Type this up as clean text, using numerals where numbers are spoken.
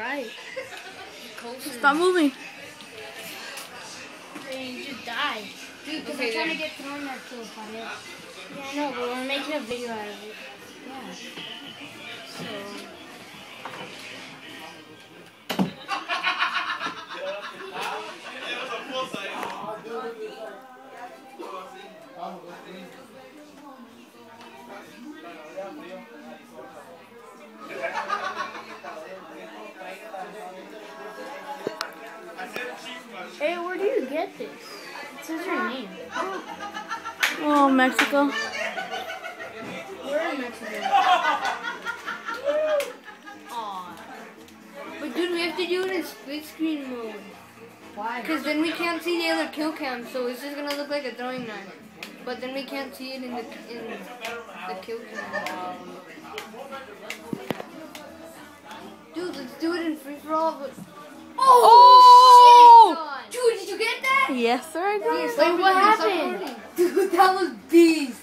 right. Stop moving. Then you just die. Dude, because I'm trying to get thrown that kill pared. Yeah, I know, but we're making a video out of it. Yeah. So... Hey, where do you get this? It says your name. Oh, Mexico. We're in Mexico. Aww. But dude, we have to do it in split screen mode. Why? Because then we can't see the other kill cam, so it's just gonna look like a throwing knife. But then we can't see it in the kill cam. Dude, let's do it in free for all. But Oh! shit! Dude, did you get that? Yes, sir, I got it. Wait, what happened? Dude, that was beast.